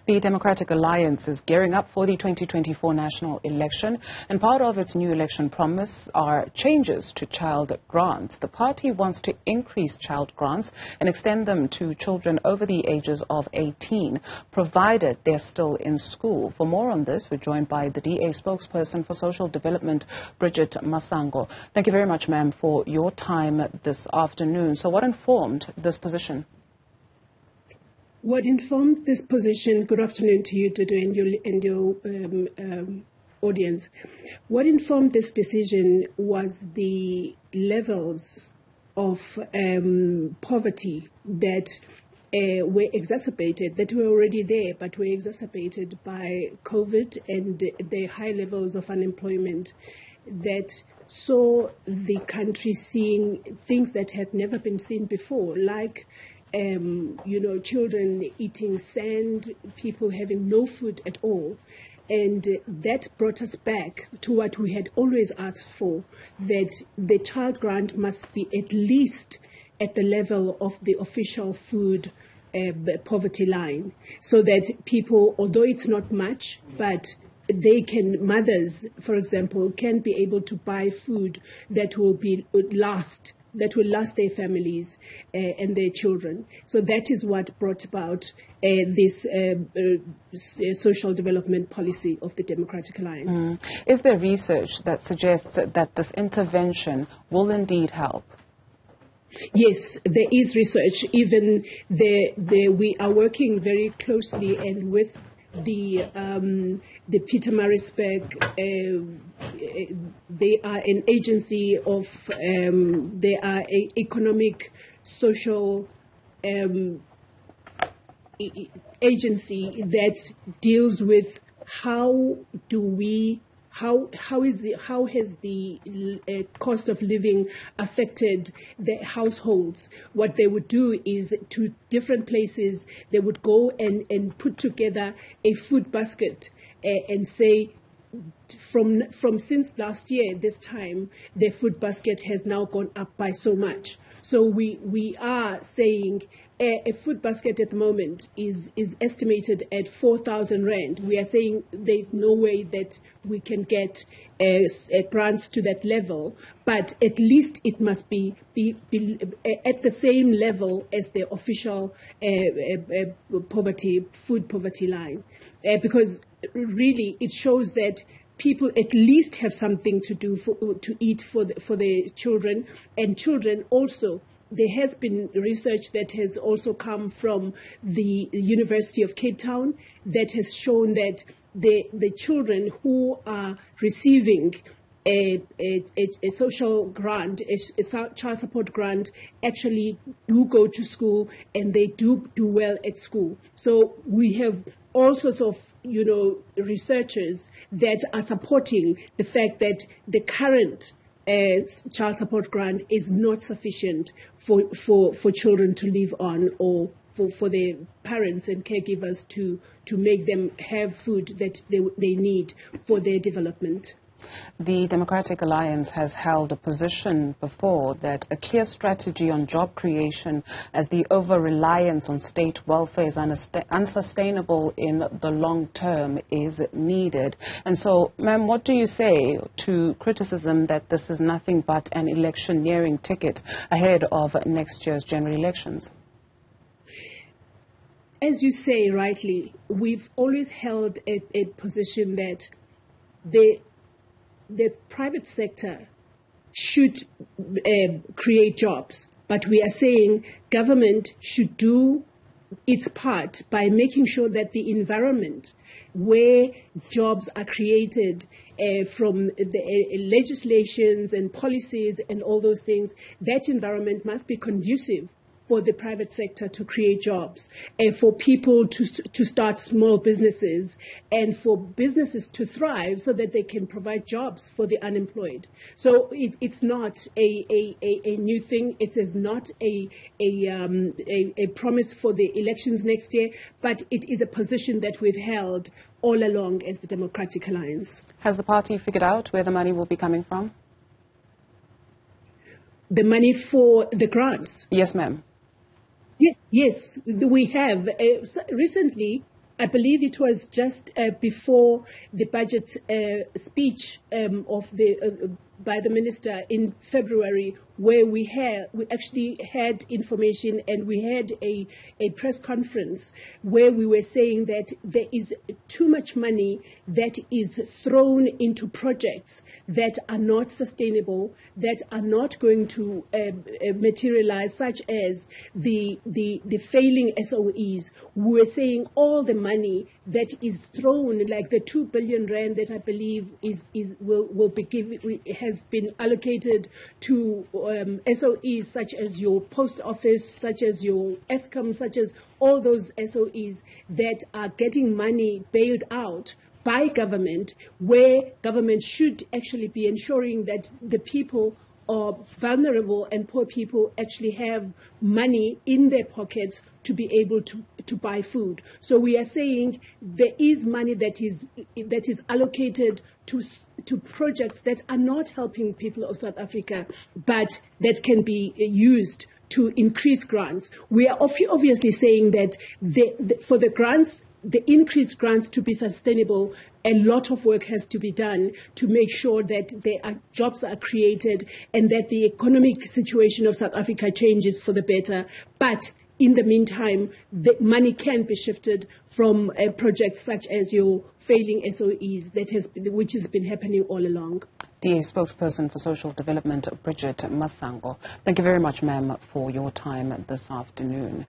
The Democratic Alliance is gearing up for the 2024 national election, and part of its new election promise are changes to child grants. The party wants to increase child grants and extend them to children over the ages of 18, provided they're still in school. For more on this, we're joined by the DA spokesperson for Social Development, Bridget Masango. Thank you very much, ma'am, for your time this afternoon. So what informed this position? What informed this position, good afternoon to you, Dudu, and your audience. What informed this decision was the levels of poverty that were exacerbated, that were already there, but were exacerbated by COVID and the high levels of unemployment that saw the country seeing things that had never been seen before, like children eating sand, people having no food at all. And that brought us back to what we had always asked for, that the child grant must be at least at the level of the official food poverty line, so that people, although it's not much, but mothers, for example, can be able to buy food that will last their families and their children. So that is what brought about this social development policy of the Democratic Alliance. Is there research that suggests that this intervention will indeed help? Yes, there is research. Even we are working very closely and with the Pietermaritzburg, they are an agency of, they are an economic, social agency that deals with how has the cost of living affected the households. What they would do is, to different places, they would go and put together a food basket and say, from since last year, this time, the food basket has now gone up by so much. So we are saying a food basket at the moment is estimated at 4,000 Rand. We are saying there's no way that we can get grants to that level, but at least it must be at the same level as the official food poverty line, because really it shows that people at least have something to do to eat for the children, and children also. There has been research that has also come from the University of Cape Town that has shown that the children who are receiving a social grant, a child support grant, actually do go to school and they do well at school. So we have all sorts of researchers that are supporting the fact that the current child support grant is not sufficient for children to live on, or for their parents and caregivers to make them have food that they need for their development. The Democratic Alliance has held a position before that a clear strategy on job creation, as the over-reliance on state welfare is unsustainable in the long term, is needed. And so, ma'am, what do you say to criticism that this is nothing but an electioneering ticket ahead of next year's general elections? As you say rightly, we've always held a position that the private sector should create jobs, but we are saying government should do its part by making sure that the environment where jobs are created from the legislations and policies and all those things, that environment must be conducive for the private sector to create jobs, and for people to start small businesses, and for businesses to thrive so that they can provide jobs for the unemployed. So it's not a new thing. It is not a promise for the elections next year, but it is a position that we've held all along as the Democratic Alliance. Has the party figured out where the money will be coming from? The money for the grants? Yes, ma'am. Yes, we have. Recently, I believe it was just before the budget speech by the minister in February, where we actually had information, and we had a press conference where we were saying that there is too much money that is thrown into projects that are not sustainable, that are not going to materialize, such as the failing SOEs. We were saying all the money that is thrown, like the 2 billion rand that I believe will be given, has been allocated to SOEs such as your post office, such as your Eskom, such as all those SOEs that are getting money bailed out by government, where government should actually be ensuring that the people or vulnerable and poor people actually have money in their pockets to be able to buy food. So we are saying there is money that is allocated to projects that are not helping people of South Africa, but that can be used to increase grants. We are obviously saying that for the grants, the increased grants to be sustainable, a lot of work has to be done to make sure that jobs are created and that the economic situation of South Africa changes for the better. But in the meantime, the money can be shifted from projects such as your failing SOEs which has been happening all along. DA spokesperson for Social Development, Bridget Masango. Thank you very much, ma'am, for your time this afternoon.